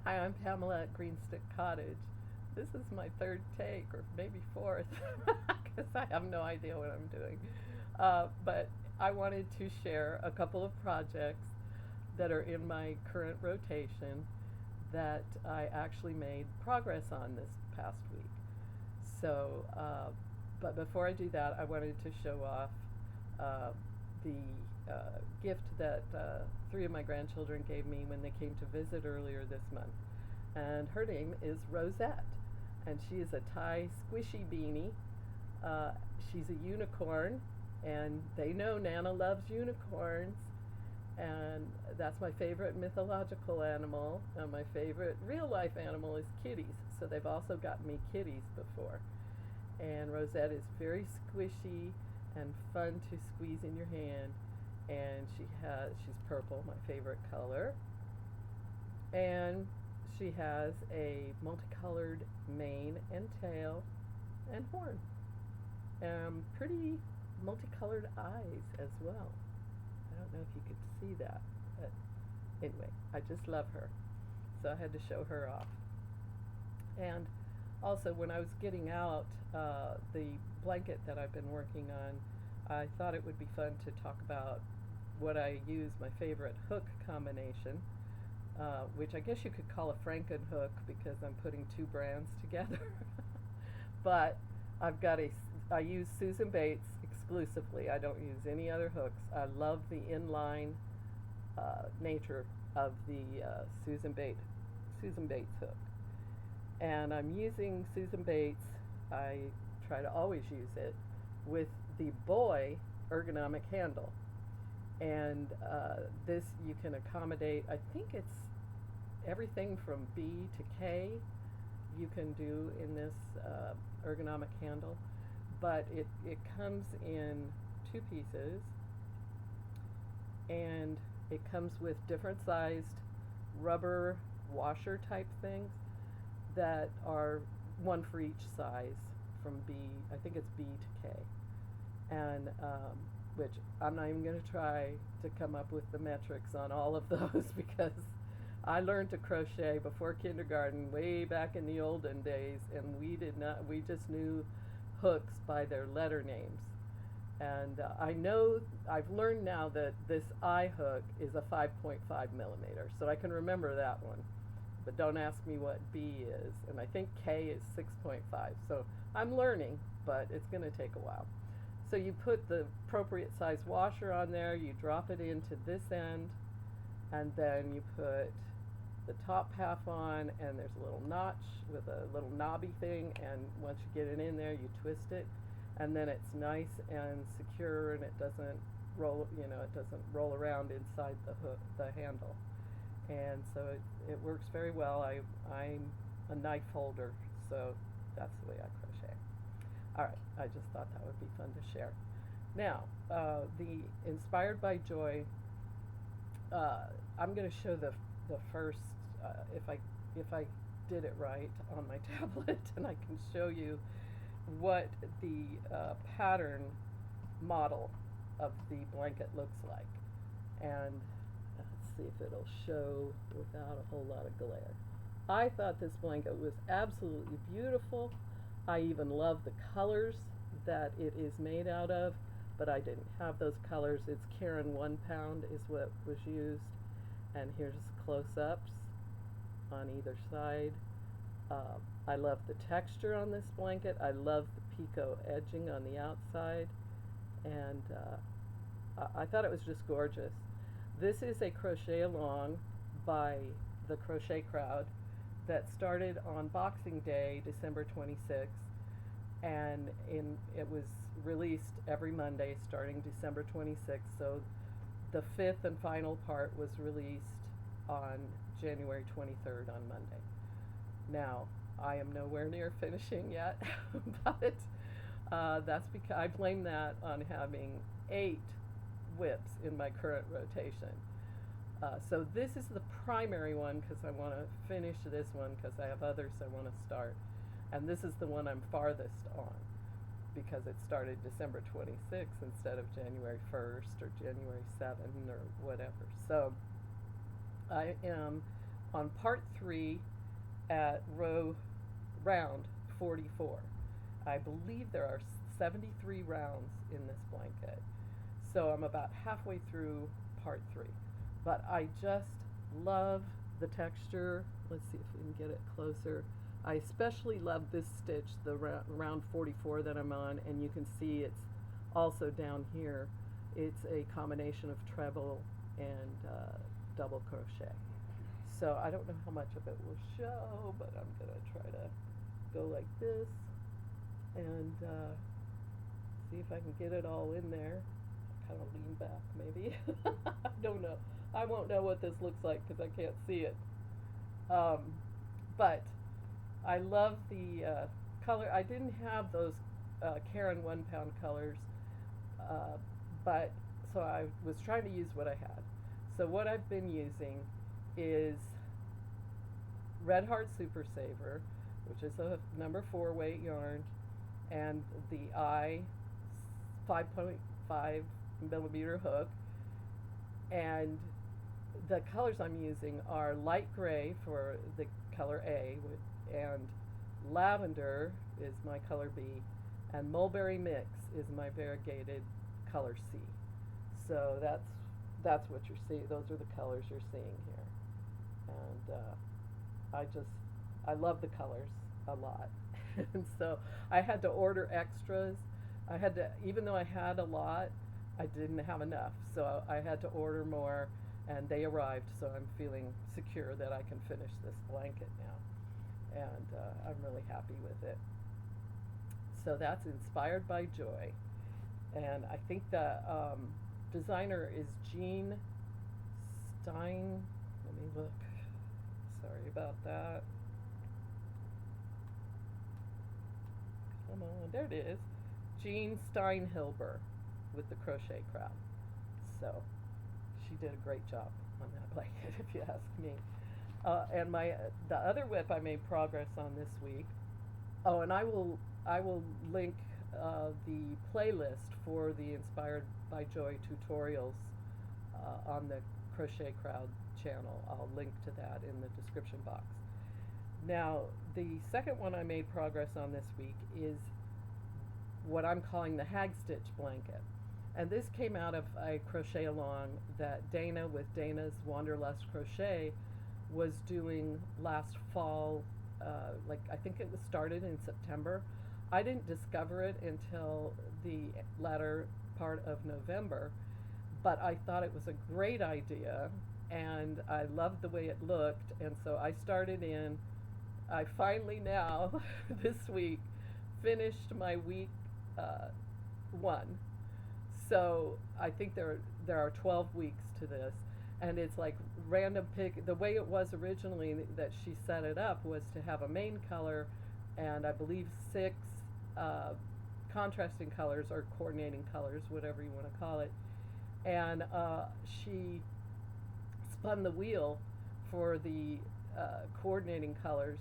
Hi, I'm Pamela at Green Stick Cottage. This is my third take, or maybe fourth, because I have no idea what I'm doing. But I wanted to share a couple of projects that are in my current rotation that I actually made progress on this past week. So, but before I do that, I wanted to show off uh, the gift that three of my grandchildren gave me when they came to visit earlier this month. And her name is Rosette, and she is a Thai squishy beanie. She's a unicorn, and they know Nana loves unicorns, and that's my favorite mythological animal. And my favorite real life animal is kitties, so they've also gotten me kitties before. And Rosette is very squishy and fun to squeeze in your hand, and she's purple, my favorite color, and she has a multicolored mane and tail and horn, and pretty multicolored eyes as well. I don't know if you could see that, but anyway, I just love her, so I had to show her off. And also, when I was getting out the blanket that I've been working on, I thought it would be fun to talk about what I use, my favorite hook combination, which I guess you could call a Frankenhook because I'm putting two brands together. But I use Susan Bates exclusively. I don't use any other hooks. I love the inline nature of the Susan Bates hook. And I'm using Susan Bates, I try to always use it, with the boy ergonomic handle. And this you can accommodate, I think it's everything from B to K you can do in this ergonomic handle. But it comes in two pieces, and it comes with different sized rubber washer type things that are one for each size from B, I think it's B to K. And which I'm not even going to try to come up with the metrics on all of those because I learned to crochet before kindergarten way back in the olden days, and we just knew hooks by their letter names. And I've learned now that this I hook is a 5.5 millimeter, so I can remember that one. But don't ask me what B is, and I think K is 6.5. So I'm learning, but it's going to take a while. So you put the appropriate size washer on there, you drop it into this end, and then you put the top half on, and there's a little notch with a little knobby thing, and once you get it in there, you twist it, and then it's nice and secure, and it doesn't roll around inside the handle. And so it works very well. I'm a knife holder, so that's the way I crochet. All right, I just thought that would be fun to share. Now, the Inspired by Joy, I'm going to show the first, if I did it right on my tablet, and I can show you what the pattern model of the blanket looks like. And let's see if it'll show without a whole lot of glare. I thought this blanket was absolutely beautiful. I even love the colors that it is made out of, but I didn't have those colors. It's Karen 1 pound is what was used. And here's close-ups on either side. I love the texture on this blanket. I love the picot edging on the outside. And I thought it was just gorgeous. This is a crochet along by the Crochet Crowd that started on Boxing Day, December 26th, and it was released every Monday starting December 26th. So the fifth and final part was released on January 23rd on Monday. Now, I am nowhere near finishing yet, but that's because I blame that on having 8 whips in my current rotation. So this is the primary one because I want to finish this one because I have others I want to start. And this is the one I'm farthest on because it started December 26th instead of January 1st or January 7th or whatever. So I am on part 3 at round 44. I believe there are 73 rounds in this blanket. So I'm about halfway through part 3. But I just love the texture. Let's see if we can get it closer. I especially love this stitch, the round 44 that I'm on, and you can see it's also down here. It's a combination of treble and double crochet. So I don't know how much of it will show, but I'm going to try to go like this and see if I can get it all in there. Kind of lean back maybe. I don't know. I won't know what this looks like because I can't see it. But I love the color. I didn't have those Karen 1 pound colors, but so I was trying to use what I had. So what I've been using is Red Heart Super Saver, which is a number 4 weight yarn, and the I 5.5 millimeter hook. And the colors I'm using are light gray for the color A, and lavender is my color B, and mulberry mix is my variegated color C. So that's what you're seeing. Those are the colors you're seeing here. And I love the colors a lot. And so I had to order extras. I had to, even though I had a lot, I didn't have enough. So I had to order more, and they arrived. So I'm feeling secure that I can finish this blanket now. And I'm really happy with it. So that's Inspired by Joy. And I think the designer is Jean Stein. Let me look. Sorry about that. Come on, there it is. Jean Steinhilber with the Crochet Crowd. So she did a great job on that blanket, if you ask me. And the other whip I made progress on this week. Oh, and I will link the playlist for the Inspired by Joy tutorials on the Crochet Crowd channel. I'll link to that in the description box. Now, the second one I made progress on this week is what I'm calling the Hag Stitch Blanket. And this came out of a crochet along that Dana with Dana's Wanderlust Crochet was doing last fall. I think it was started in September. I didn't discover it until the latter part of November, but I thought it was a great idea, and I loved the way it looked, and so I started in. I finally now, this week, finished my week 1. So I think there are 12 weeks to this, and it's like random pick. The way it was originally that she set it up was to have a main color and I believe 6 contrasting colors or coordinating colors, whatever you want to call it. And she spun the wheel for the coordinating colors,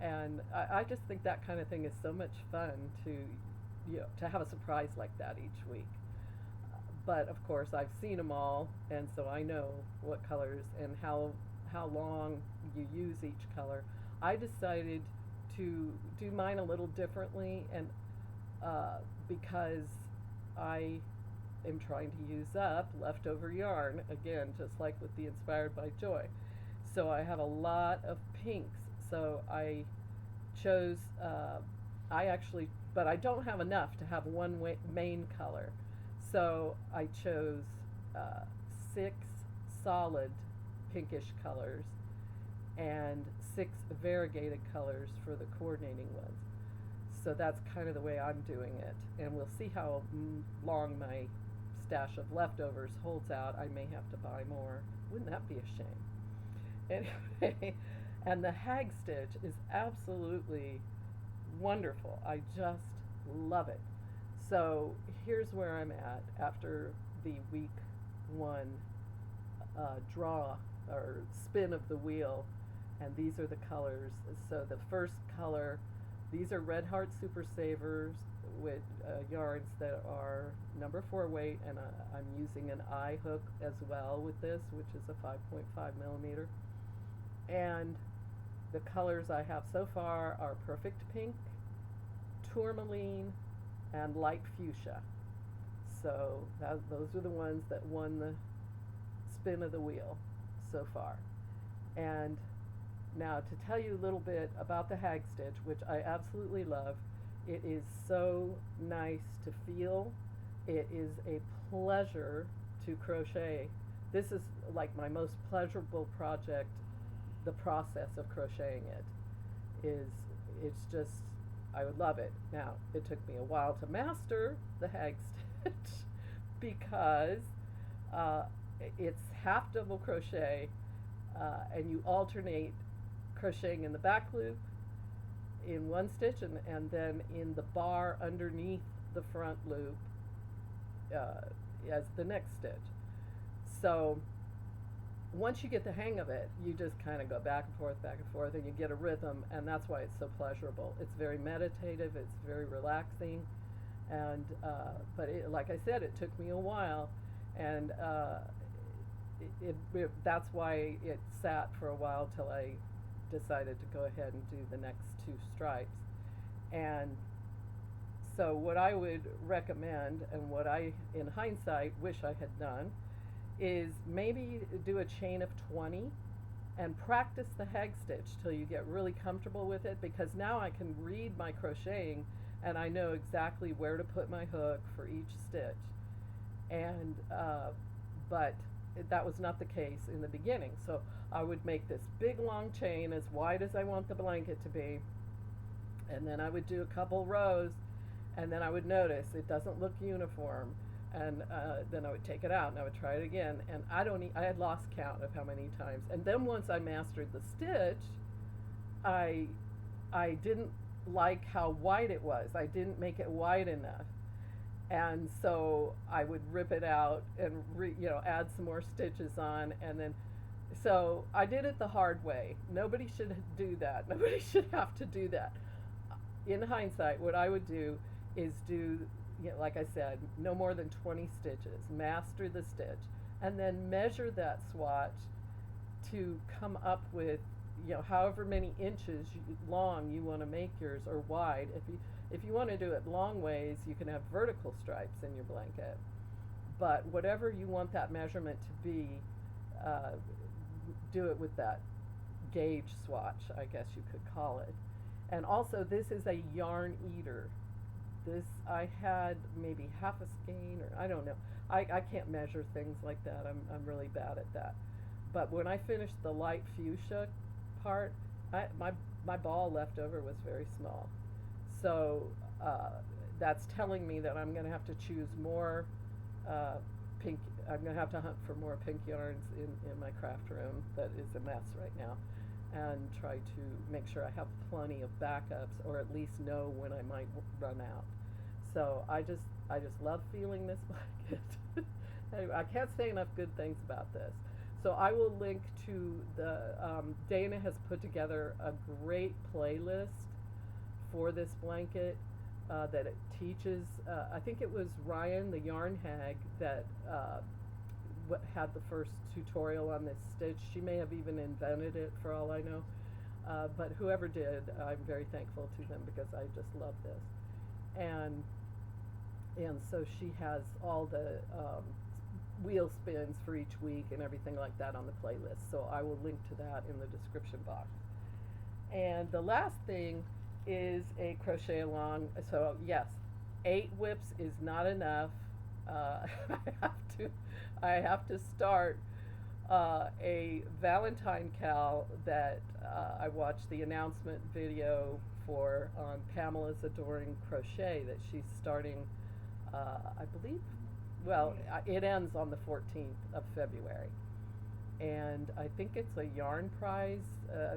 and I just think that kind of thing is so much fun to have a surprise like that each week. But of course I've seen them all, and so I know what colors and how long you use each color. I decided to do mine a little differently, and because I am trying to use up leftover yarn, again, just like with the Inspired by Joy. So I have a lot of pinks, so I chose, but I don't have enough to have one main color. So I chose 6 solid pinkish colors and 6 variegated colors for the coordinating ones. So that's kind of the way I'm doing it. And we'll see how long my stash of leftovers holds out. I may have to buy more. Wouldn't that be a shame? Anyway, and the Hag Stitch is absolutely wonderful. I just love it. So here's where I'm at after the week 1 draw or spin of the wheel, and these are the colors. So the first color, these are Red Heart Super Savers with yarns that are number 4 weight, and I'm using an eye hook as well with this, which is a 5.5 millimeter. And the colors I have so far are Perfect Pink, Tourmaline, and Light Fuchsia. So those are the ones that won the spin of the wheel so far. And now to tell you a little bit about the Hag Stitch, which I absolutely love, it is so nice to feel. It is a pleasure to crochet. This is like my most pleasurable project. The process of crocheting it's just, I would love it. Now, it took me a while to master the Hag Stitch because it's half double crochet, and you alternate crocheting in the back loop in one stitch, and then in the bar underneath the front loop as the next stitch. So once you get the hang of it, you just kind of go back and forth, and you get a rhythm, and that's why it's so pleasurable. It's very meditative, it's very relaxing, and but like I said, it took me a while, and that's why it sat for a while till I decided to go ahead and do the next two stripes. And so what I would recommend, and what I, in hindsight, wish I had done, is maybe do a chain of 20 and practice the Hag Stitch till you get really comfortable with it, because now I can read my crocheting and I know exactly where to put my hook for each stitch. And but that was not the case in the beginning. So I would make this big long chain as wide as I want the blanket to be, and then I would do a couple rows, and then I would notice it doesn't look uniform, and then I would take it out and I would try it again, and I had lost count of how many times. And then once I mastered the stitch, I didn't like how wide it was. I didn't make it wide enough, and so I would rip it out and add some more stitches on, and then so I did it the hard way. Nobody should do that. Nobody should have to do that. In hindsight, what I would do is do, like I said, no more than 20 stitches, master the stitch, and then measure that swatch to come up with, however many inches long you want to make yours, or wide. If you want to do it long ways, you can have vertical stripes in your blanket. But whatever you want that measurement to be, do it with that gauge swatch, I guess you could call it. And also, this is a yarn eater. This, I had maybe half a skein, or I don't know. I can't measure things like that. I'm really bad at that. But when I finished the light fuchsia part, my ball left over was very small. So that's telling me that I'm going to have to choose more pink. I'm going to have to hunt for more pink yarns in my craft room that is a mess right now, and try to make sure I have plenty of backups, or at least know when I might run out. So I just love feeling this blanket. Anyway, I can't say enough good things about this. So I will link to the, Dana has put together a great playlist for this blanket that it teaches. I think it was Ryan, the yarn hag, that had the first tutorial on this stitch. She may have even invented it, for all I know. But whoever did, I'm very thankful to them, because I just love this. And so she has all the wheel spins for each week and everything like that on the playlist. So I will link to that in the description box. And the last thing is a crochet along. So yes, 8 whips is not enough. I have to start a Valentine cal that I watched the announcement video for on Pamela's Adoring Crochet, that she's starting, I believe, it ends on the 14th of February. And I think it's a yarn prize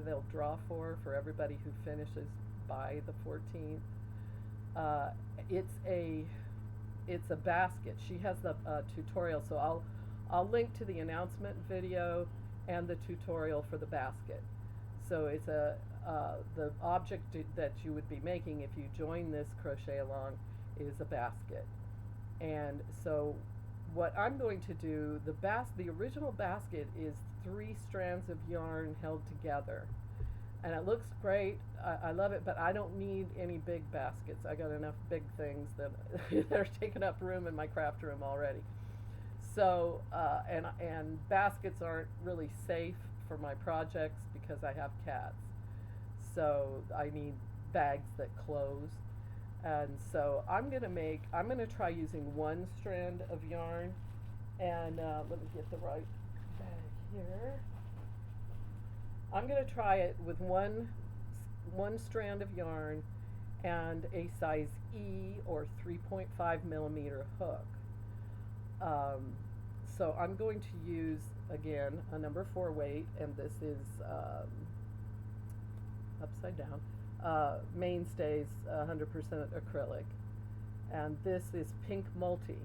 they'll draw for everybody who finishes by the 14th. It's a basket. She has the tutorial, so I'll link to the announcement video and the tutorial for the basket. So it's the object that you would be making if you join this crochet along is a basket. And so what I'm going to do, the original basket is 3 strands of yarn held together. And it looks great. I love it, but I don't need any big baskets. I got enough big things that they're taking up room in my craft room already. So, and baskets aren't really safe for my projects because I have cats. So I need bags that close. And so I'm gonna try using 1 strand of yarn, and let me get the right bag here. I'm going to try it with one strand of yarn and a size E or 3.5 millimeter hook. So I'm going to use, again, a number 4 weight, and this is upside down, Mainstays 100% acrylic, and this is pink multi.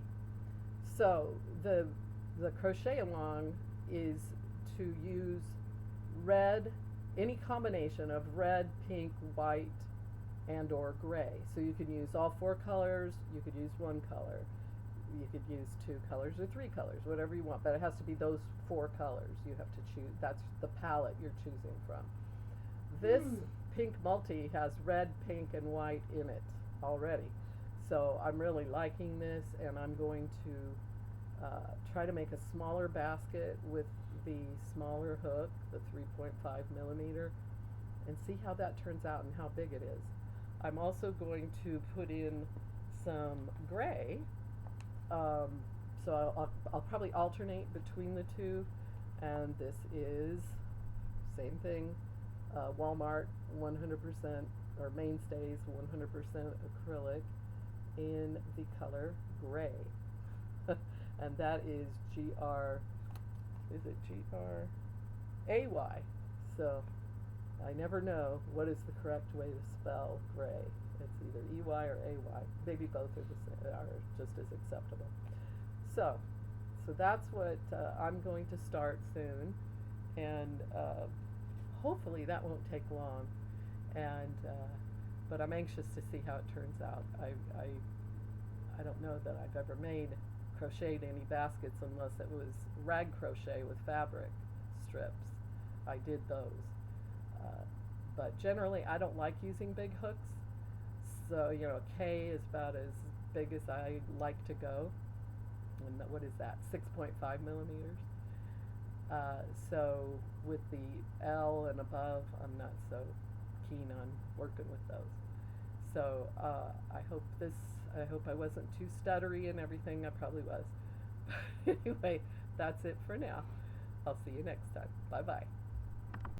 So the crochet along is to use red, any combination of red, pink, white, and or gray. So you could use all 4 colors, you could use 1 color, you could use 2 colors or 3 colors, whatever you want, but it has to be those 4 colors you have to choose. That's the palette you're choosing from. This pink multi has red, pink, and white in it already. So I'm really liking this, and I'm going to try to make a smaller basket with the smaller hook, the 3.5 millimeter, and see how that turns out and how big it is. I'm also going to put in some gray, so I'll probably alternate between the 2, and this is same thing, Walmart 100% or Mainstays 100% acrylic in the color gray. And that is is it G-R-A-Y? So I never know what is the correct way to spell gray. It's either E-Y or A-Y. Maybe both are just as acceptable. So that's what I'm going to start soon, and hopefully that won't take long. And but I'm anxious to see how it turns out. I don't know that I've ever crocheted any baskets unless it was rag crochet with fabric strips. I did those. But generally I don't like using big hooks. So, you know, a K is about as big as I like to go. And what is that? 6.5 millimeters. So with the L and above, I'm not so keen on working with those. So I hope I wasn't too stuttery and everything. I probably was. Anyway, that's it for now. I'll see you next time. Bye-bye.